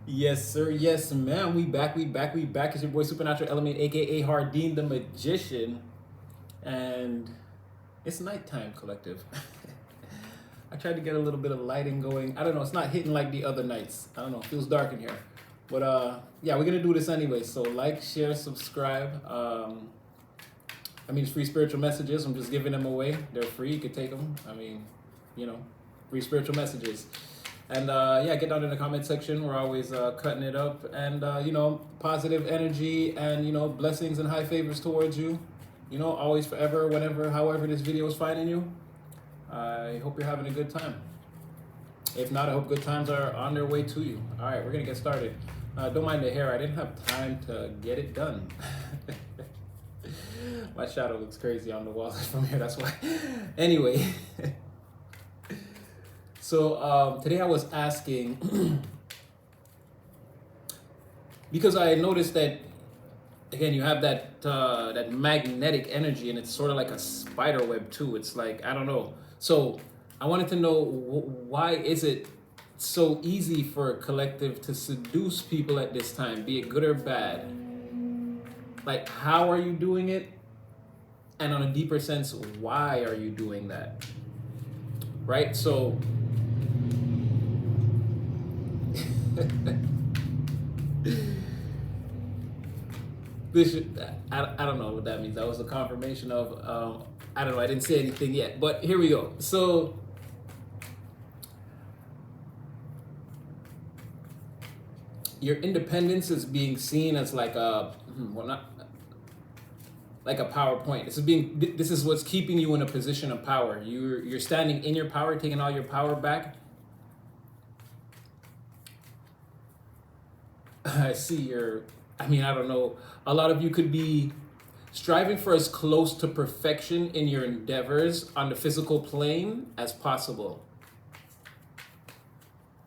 Yes, sir. Yes, man. We back. It's your boy Supernatural Element, aka Hardin the Magician. And it's nighttime, collective. I tried to get a little bit of lighting going. I don't know, it's not hitting like the other nights. I don't know, it feels dark in here. But yeah, we're gonna do this anyway. So like, share, subscribe. It's free spiritual messages. I'm just giving them away. They're free. You could take them. You know, free spiritual messages. And yeah, get down in the comment section. We're always cutting it up. And, positive energy and, blessings and high favors towards you. Always, forever, whenever, however this video is finding you. I hope you're having a good time. If not, I hope good times are on their way to you. All right, we're going to get started. Don't mind the hair. I didn't have time to get it done. My shadow looks crazy on the wall from here. That's why. Anyway. So today I was asking, because I noticed that, again, you have that magnetic energy, and it's sort of like a spider web too. It's like, I don't know. So I wanted to know, why is it so easy for a collective to seduce people at this time, be it good or bad? Like, how are you doing it? And on a deeper sense, why are you doing that? Right? So I don't know what that means. That was a confirmation of, I don't know, I didn't say anything yet, but here we go. So your independence is being seen as like not like a PowerPoint. This is what's keeping you in a position of power. You're standing in your power, taking all your power back. I see I don't know. A lot of you could be striving for as close to perfection in your endeavors on the physical plane as possible.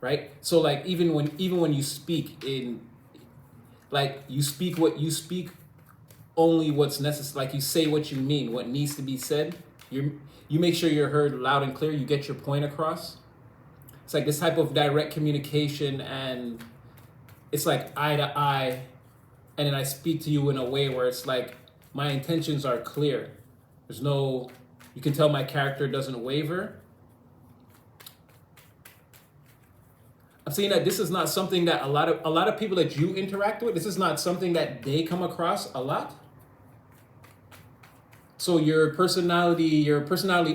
Right? So like even when you speak you speak only what's necessary. Like, you say what you mean, what needs to be said. You make sure you're heard loud and clear. You get your point across. It's like this type of direct communication, and it's like eye to eye, and then I speak to you in a way where it's like my intentions are clear. You can tell my character doesn't waver. I'm saying that this is not something that a lot of people that you interact with, this is not something that they come across a lot. So your personality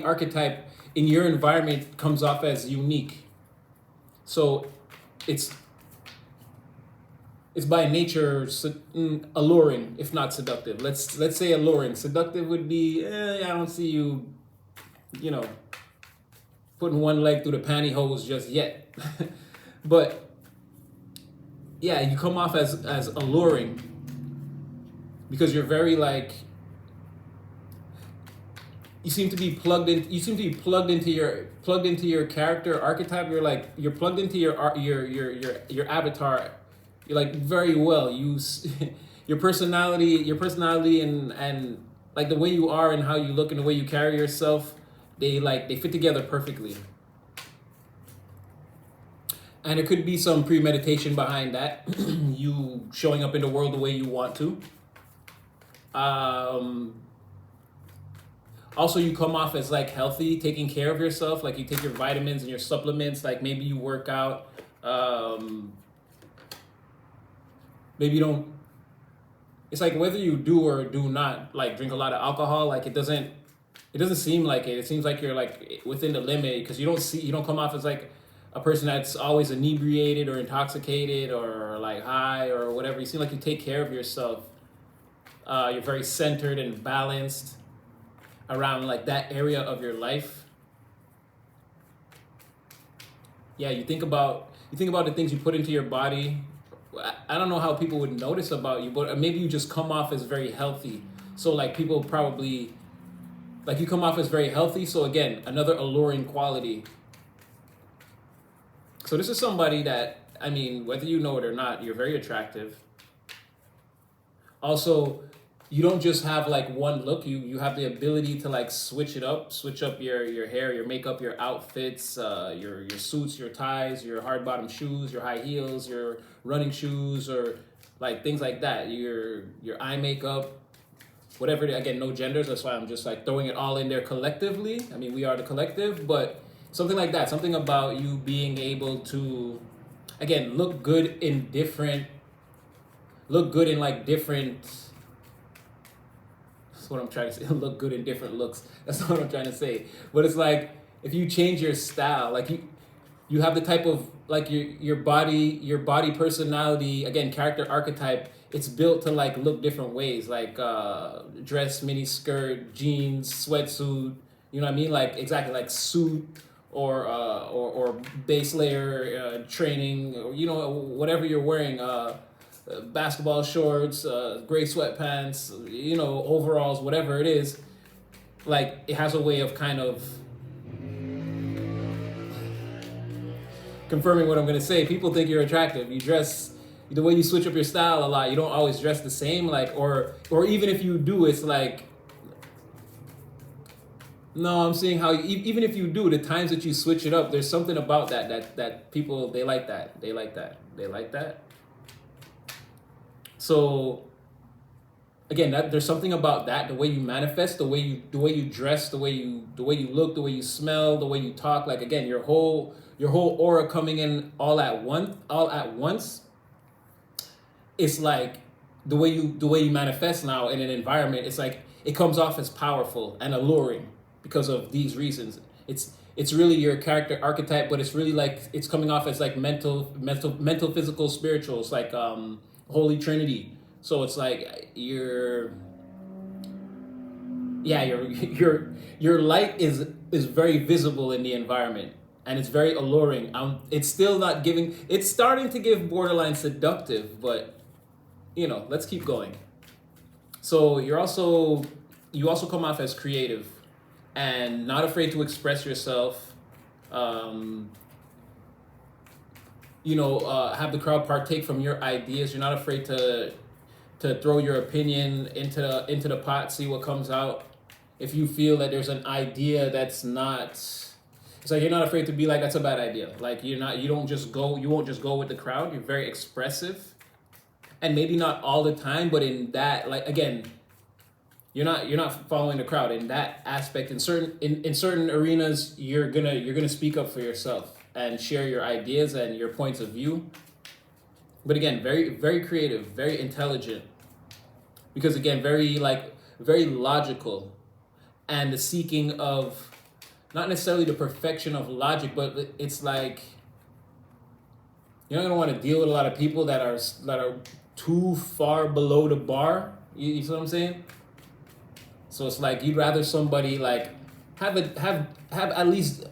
archetype in your environment comes off as unique. So it's by nature alluring, if not seductive. Let's say alluring. Seductive would be, I don't see you, putting one leg through the pantyhose just yet. But yeah, you come off as alluring because you're very like, you seem to be plugged into your character archetype. You're plugged into your avatar. You're like very well. Your personality and like the way you are and how you look and the way you carry yourself, they fit together perfectly. And it could be some premeditation behind that. You showing up in the world the way you want to. Also, you come off as like healthy, taking care of yourself. Like, you take your vitamins and your supplements. Like, maybe you work out. Maybe you don't. It's like whether you do or do not like drink a lot of alcohol. Like, it doesn't seem like it. It seems like you're like within the limit, because you don't come off as like a person that's always inebriated or intoxicated or like high or whatever. You seem like you take care of yourself. You're very centered and balanced around like that area of your life. Yeah, you think about the things you put into your body. I don't know how people would notice about you, but maybe you just come off as very healthy. So like, people probably like, you come off as very healthy. So again, another alluring quality. So this is somebody that, whether you know it or not, you're very attractive. Also, you don't just have like one look. You have the ability to like switch it up, switch up your hair, your makeup, your outfits, your suits, your ties, your hard bottom shoes, your high heels, your running shoes, or like things like that. Your eye makeup, whatever. Again, no genders. That's why I'm just like throwing it all in there collectively. I mean, we are the collective, but something like that. Something about you being able to, again, look good in like different. That's what I'm trying to say. Look good in different looks. That's what I'm trying to say. But it's like if you change your style, like you have the type of like your body personality, again, character archetype. It's built to like look different ways, like dress, mini skirt, jeans, sweatsuit. You know what I mean? Like exactly like suit or base layer training, or you know whatever you're wearing. Basketball shorts, gray sweatpants, you know, overalls, whatever it is, like it has a way of kind of confirming what I'm gonna say. People think you're attractive. You dress the way you switch up your style a lot. You don't always dress the same, like or even if you do, it's like no. I'm seeing how even if you do, the times that you switch it up, there's something about that people they like that. They like that. They like that. So again, there's something about that, the way you manifest, the way you dress, the way you look, the way you smell, the way you talk, like again, your whole aura coming in all at once. It's like the way you manifest now in an environment, it's like it comes off as powerful and alluring because of these reasons. It's really your character archetype, but it's really like it's coming off as like mental, physical, spiritual. It's like Holy Trinity. So it's like your light is very visible in the environment, and it's very alluring. It's still not giving. It's starting to give borderline seductive, but you know, let's keep going. So you also come off as creative and not afraid to express yourself. Have the crowd partake from your ideas. You're not afraid to throw your opinion into the pot, see what comes out. If you feel that there's an idea that's not, it's like you're not afraid to be like that's a bad idea. Like you won't just go with the crowd. You're very expressive, and maybe not all the time, but in that, like again, you're not following the crowd in that aspect. In certain arenas, you're gonna speak up for yourself and share your ideas and your points of view. But again, very, very creative, very intelligent. Because again, very logical. And the seeking of not necessarily the perfection of logic, but it's like you're not gonna want to deal with a lot of people that are too far below the bar. You see what I'm saying? So it's like you'd rather somebody like have at least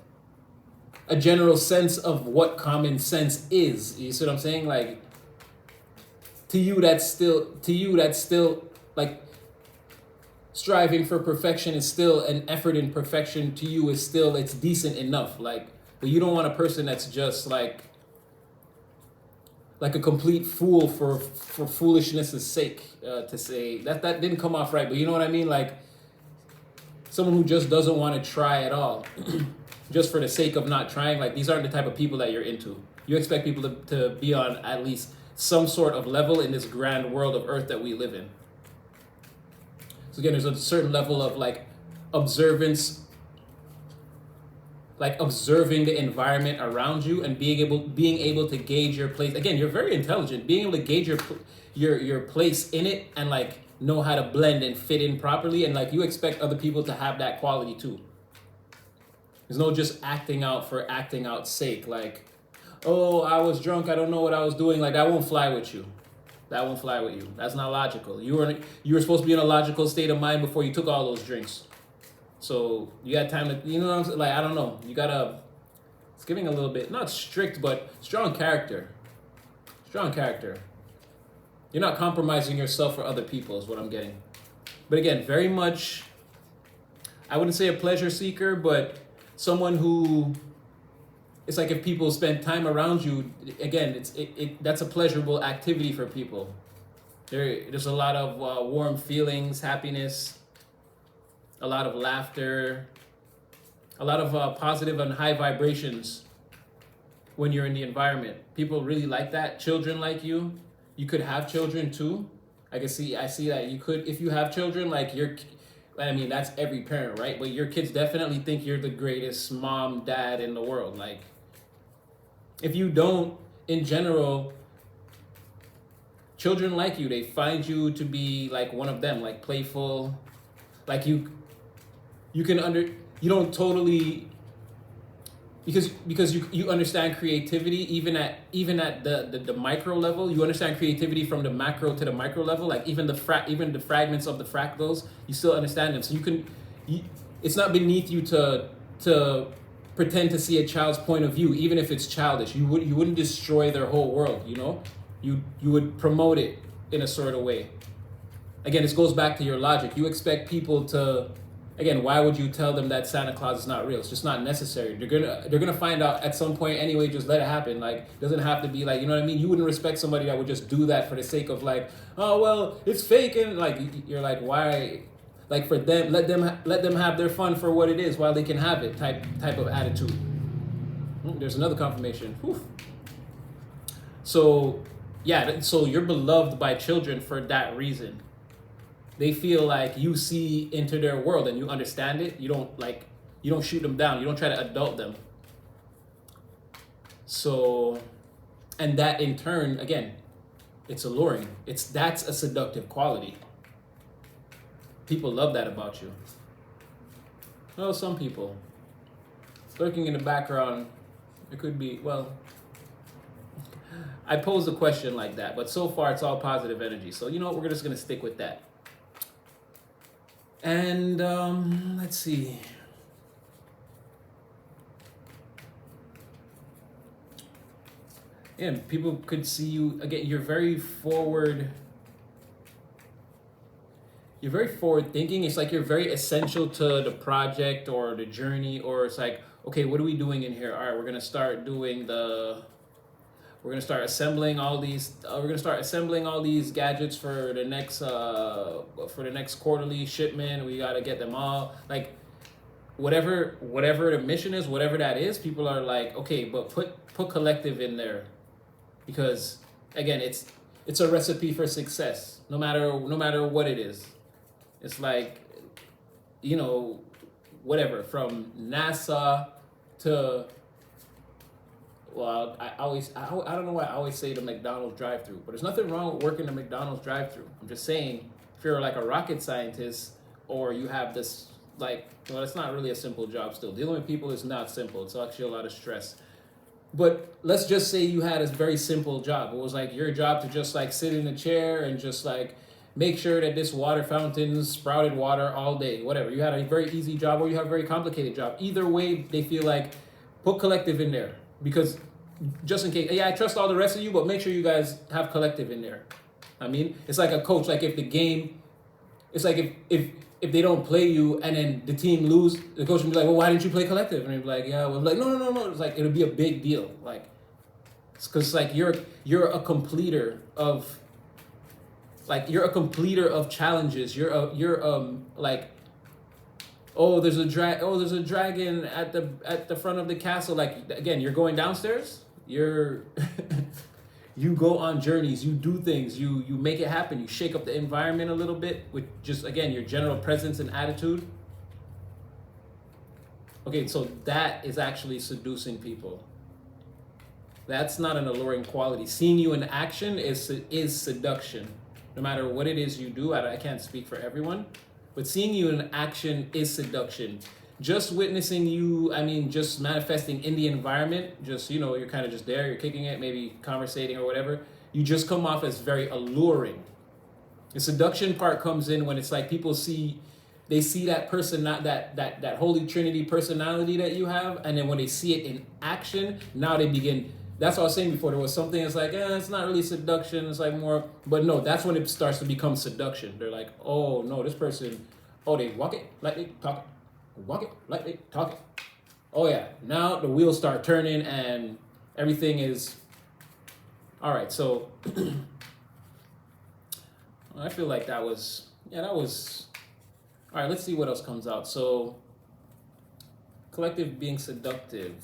a general sense of what common sense is. You see what I'm saying? Like to you that's still like striving for perfection is still an effort in perfection. To you is still it's decent enough. Like, but you don't want a person that's just like a complete fool for foolishness' sake. To say that didn't come off right, but you know what I mean? Like someone who just doesn't want to try at all. Just for the sake of not trying. Like these aren't the type of people that you're into. You expect people to be on at least some sort of level in this grand world of earth that we live in. So again, there's a certain level of like observance, like observing the environment around you and being able to gauge your place. Again, you're very intelligent. Being able to gauge your place in it and like know how to blend and fit in properly, and like you expect other people to have that quality too. There's no just acting out for acting out's sake. Like, oh, I was drunk, I don't know what I was doing. Like that won't fly with you. That won't fly with you. That's not logical. You were supposed to be in a logical state of mind before you took all those drinks. So you got time to, you know what I'm saying? Like, I don't know. You gotta, it's giving a little bit, not strict, but strong character. Strong character. You're not compromising yourself for other people is what I'm getting. But again, very much, I wouldn't say a pleasure seeker, but someone who, it's like if people spend time around you, again, that's a pleasurable activity for people. There's a lot of warm feelings, happiness, a lot of laughter, a lot of positive and high vibrations when you're in the environment. People really like that. Children like you. You could have children too. I see that you could, if you have children, like I mean, that's every parent, right? But your kids definitely think you're the greatest mom, dad in the world. Like, if you don't, in general, children like you. They find you to be like one of them, like playful, like you don't totally, because you understand creativity even at the micro level. You understand creativity from the macro to the micro level, like even the fragments of the fractals, you still understand them. So it's not beneath you to pretend to see a child's point of view, even if it's childish. You wouldn't destroy their whole world, you know? You would promote it in a sort of way. Again, this goes back to your logic. You expect people to, again, why would you tell them that Santa Claus is not real? It's just not necessary. They're gonna find out at some point anyway. Just let it happen. Like, it doesn't have to be like, you know what I mean? You wouldn't respect somebody that would just do that for the sake of like, oh well, it's fake, and like you're like, why? Like, for them, let them have their fun for what it is while they can have it. Type of attitude. There's another confirmation. Whew. So yeah, so you're beloved by children for that reason. They feel like you see into their world and you understand it. You don't shoot them down. You don't try to adult them. So, and that in turn, again, it's alluring. That's a seductive quality. People love that about you. Well, some people. Lurking in the background, it could be, well, I posed a question like that, but so far it's all positive energy. So you know what, we're just gonna stick with that. And let's see. Yeah, people could see you again. You're very forward thinking. It's like you're very essential to the project or the journey, or it's like, okay, what are we doing in here? All right, we're gonna start assembling all these. We're gonna start assembling all these gadgets for the next quarterly shipment. We gotta get them all. Like, whatever the mission is, whatever that is, people are like, okay, but put collective in there, because again, it's a recipe for success. No matter what it is, it's like, you know, whatever, from NASA to, well, I don't know why I always say the McDonald's drive-thru, but there's nothing wrong with working the McDonald's drive-thru. I'm just saying, if you're like a rocket scientist, or you have this, like, well, it's not really a simple job still. Dealing with people is not simple. It's actually a lot of stress. But let's just say you had a very simple job. It was like your job to just like sit in a chair and just like make sure that this water fountain sprouted water all day, whatever. You had a very easy job, or you have a very complicated job. Either way, they feel like, put collective in there. Because just in case, yeah, I trust all the rest of you, but make sure you guys have collective in there. I mean, it's like a coach. Like, if the game, it's like if they don't play you and then the team lose, the coach will be like, well, why didn't you play collective? And they'll be like, yeah, well, like, no. It's like, it'll be a big deal. Like, it's because it's like you're a completer of, like, you're a completer of challenges. You're like, oh, there's a dragon at the front of the castle. Like, again, you're going downstairs. You go on journeys. You do things. You make it happen. You shake up the environment a little bit with just, again, your general presence and attitude. Okay, so that is actually seducing people. That's not an alluring quality. Seeing you in action is seduction. No matter what it is you do, I can't speak for everyone. But seeing you in action is seduction. Just witnessing you, I mean, just manifesting in the environment, just, you know, you're kind of just there, you're kicking it, maybe conversating or whatever. You just come off as very alluring. The seduction part comes in when it's like people see that person, not that Holy Trinity personality that you have. And then when they see it in action, now they begin. That's what I was saying before. There was something that's like, it's not really seduction. It's like more, but no, that's when it starts to become seduction. They're like, oh no, this person, oh, they walk it like they talk it. Walk it like they talk it. Oh yeah, now the wheels start turning and everything is, all right. So I feel like that was all right. Let's see what else comes out. So, collective being seductive.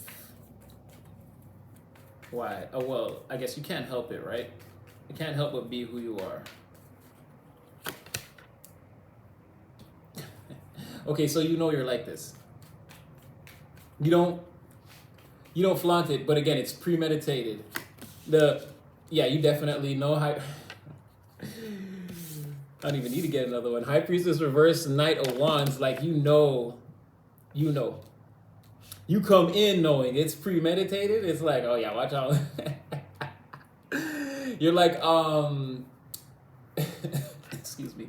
Why? Oh well, I guess you can't help it, right? You can't help but be who you are. Okay, so you know you're like this. You don't flaunt it, but again, it's premeditated. You definitely know how. I don't even need to get another one. High Priestess reverse Knight of Wands, like you know. You come in knowing it's premeditated. It's like, oh yeah, watch out. You're like excuse me.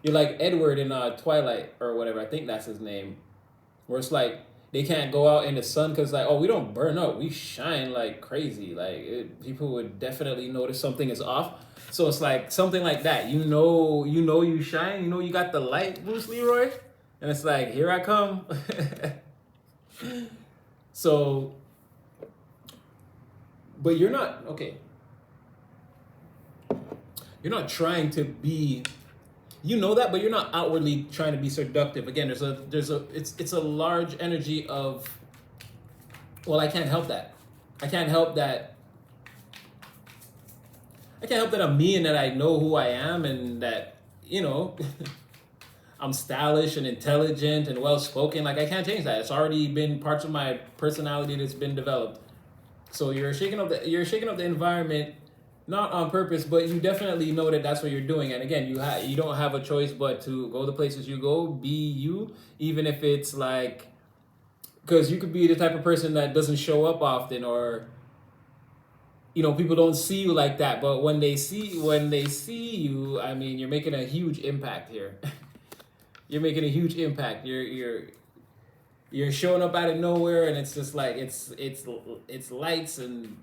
You're like Edward in Twilight or whatever. I think that's his name. Where it's like they can't go out in the sun because like, oh, we don't burn up, we shine like crazy. Like people would definitely notice something is off. So it's like something like that. You know you shine. You know you got the light, Bruce Leroy, and it's like here I come. So, but you're not okay. You're not trying to be. You know that, but you're not outwardly trying to be seductive. Again, it's a large energy of, well, I can't help that. I can't help that I'm me and that I know who I am and that, I'm stylish and intelligent and well-spoken. Like, I can't change that. It's already been parts of my personality that's been developed. So you're shaking up the environment, not on purpose, but you definitely know that that's what you're doing. And again, you don't have a choice but to go the places you go, be you, even if it's like, because you could be the type of person that doesn't show up often, or people don't see you like that. But when they see you, I mean, you're making a huge impact here. You're making a huge impact. You're showing up out of nowhere, and it's just like it's lights and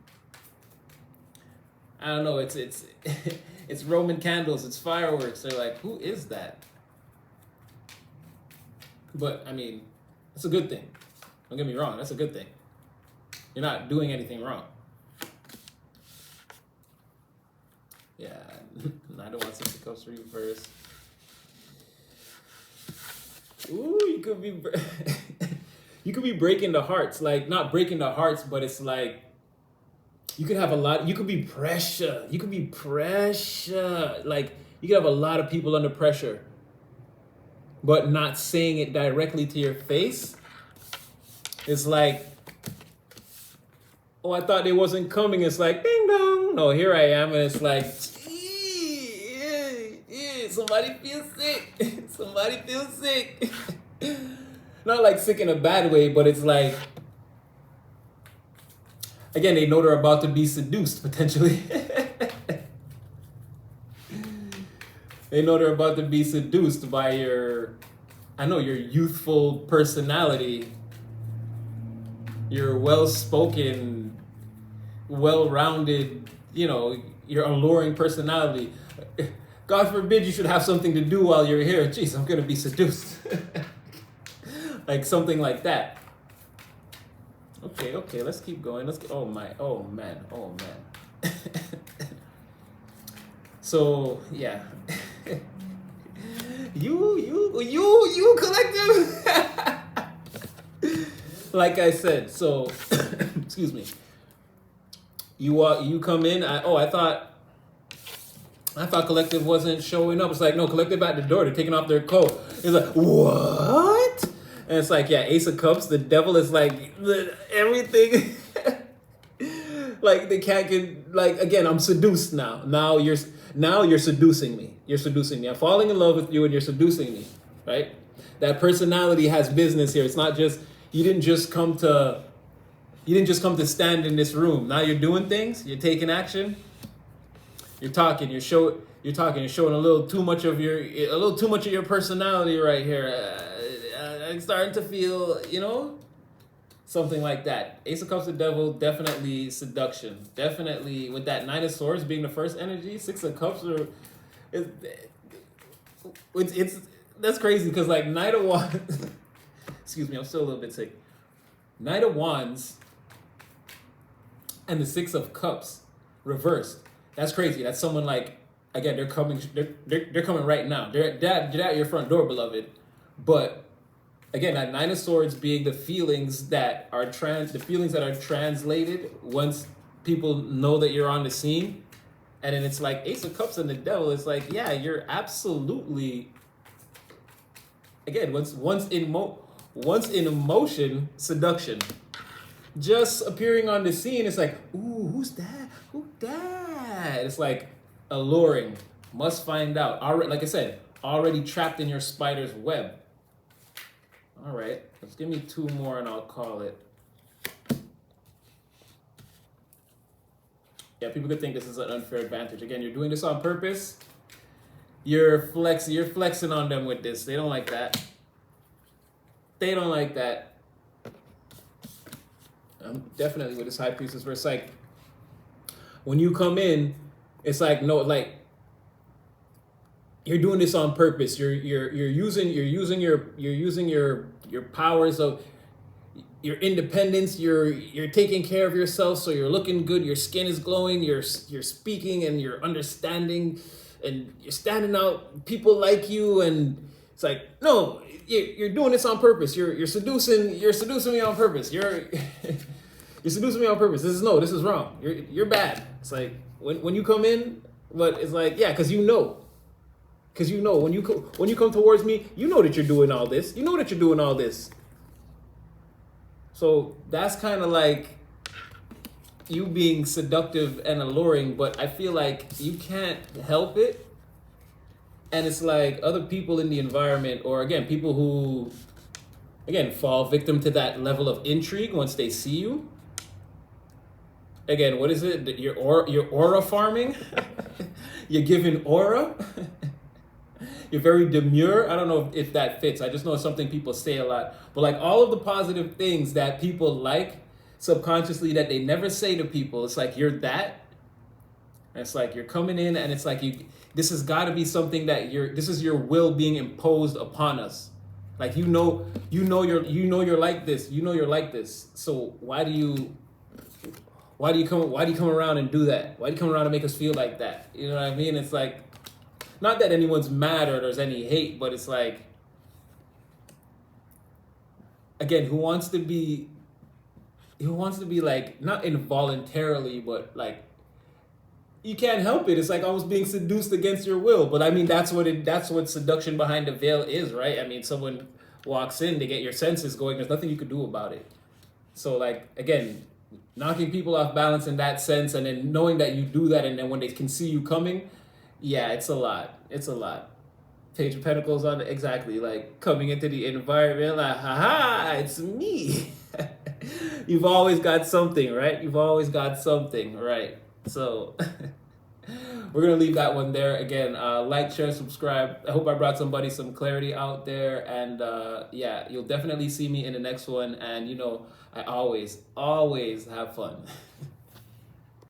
I don't know. It's it's Roman candles. It's fireworks. They're like, who is that? But I mean, that's a good thing. Don't get me wrong. That's a good thing. You're not doing anything wrong. Yeah, I don't want Six of Cups reverse. Ooh, you could be breaking the hearts, like not breaking the hearts, but it's like you could have a lot. You could be pressure. Like you could have a lot of people under pressure, but not saying it directly to your face. It's like, oh, I thought they wasn't coming. It's like ding dong. No, here I am, and it's like, somebody feels sick. Somebody feels sick. Not like sick in a bad way, but it's like, again, they know they're about to be seduced, potentially. They know they're about to be seduced by your youthful personality, your well-spoken, well-rounded, your alluring personality. God forbid you should have something to do while you're here. Jeez, I'm going to be seduced. Like something like that. Okay, let's keep going. Oh man. So, yeah. You collective. Like I said, so excuse me. You come in, I thought collective wasn't showing up. It's like, no, collective at the door. They're taking off their coat. It's like, what? And it's like, yeah, Ace of Cups. The devil is like, everything. Like they can't get, like, again, I'm seduced now. Now you're seducing me. You're seducing me. I'm falling in love with you and you're seducing me, right? That personality has business here. It's not just, you didn't just come to stand in this room. Now you're doing things. You're taking action. You're talking. You're showing a little too much of your personality right here. I'm starting to feel, something like that. Ace of Cups, the devil, definitely seduction. Definitely with that Nine of Swords being the first energy. Six of Cups it's that's crazy because like Knight of Wands. Excuse me, I'm still a little bit sick. Knight of Wands and the Six of Cups reversed. That's crazy. That's someone like again, they're coming. They're coming right now. They're at your front door, beloved. But again, that Nine of Swords being the feelings that are translated once people know that you're on the scene, and then it's like Ace of Cups and the Devil. It's like, yeah, you're absolutely. Again, once in emotion, seduction. Just appearing on the scene, it's like, ooh, who's that? Who that? It's like alluring. Must find out. Already, like I said, already trapped in your spider's web. All right, let's give me two more and I'll call it. Yeah, people could think this is an unfair advantage. Again, you're doing this on purpose. You're flexing on them with this. They don't like that. They don't like that. Definitely with this High Priestess, where it's like when you come in, it's like no, like you're doing this on purpose. You're using your powers of your independence. You're taking care of yourself, so you're looking good. Your skin is glowing. You're speaking and you're understanding, and you're standing out. People like you, and it's like no, you're doing this on purpose. You're seducing me on purpose. You're seducing me on purpose. This is wrong. You're bad. It's like when you come in, but it's like yeah, because you know when you come towards me, you know that you're doing all this. You know that you're doing all this. So that's kind of like you being seductive and alluring, but I feel like you can't help it. And it's like other people in the environment, or again, people who, again, fall victim to that level of intrigue once they see you. Again, what is it? Your aura farming? You're giving aura? You're very demure. I don't know if that fits. I just know it's something people say a lot. But like all of the positive things that people like subconsciously that they never say to people, it's like you're that. And it's like you're coming in and it's like this has got to be something that this is your will being imposed upon us. Like you're like this. You know you're like this. So why do you come around and do that? Why do you come around and make us feel like that? You know what I mean? It's like not that anyone's mad or there's any hate, but it's like again, who wants to be like not involuntarily, but like you can't help it. It's like almost being seduced against your will. But I mean, that's what seduction behind the veil is, right? I mean, someone walks in, they get your senses going. There's nothing you could do about it. So like, again, knocking people off balance in that sense, and then knowing that you do that, and then when they can see you coming, yeah, it's a lot. It's a lot. Page of Pentacles on it, exactly. Like coming into the environment, like, haha, it's me. You've always got something, right? You've always got something, right? So we're going to leave that one there. Again, like, share, subscribe. I hope I brought somebody some clarity out there. And yeah, you'll definitely see me in the next one. And, you know, I always have fun.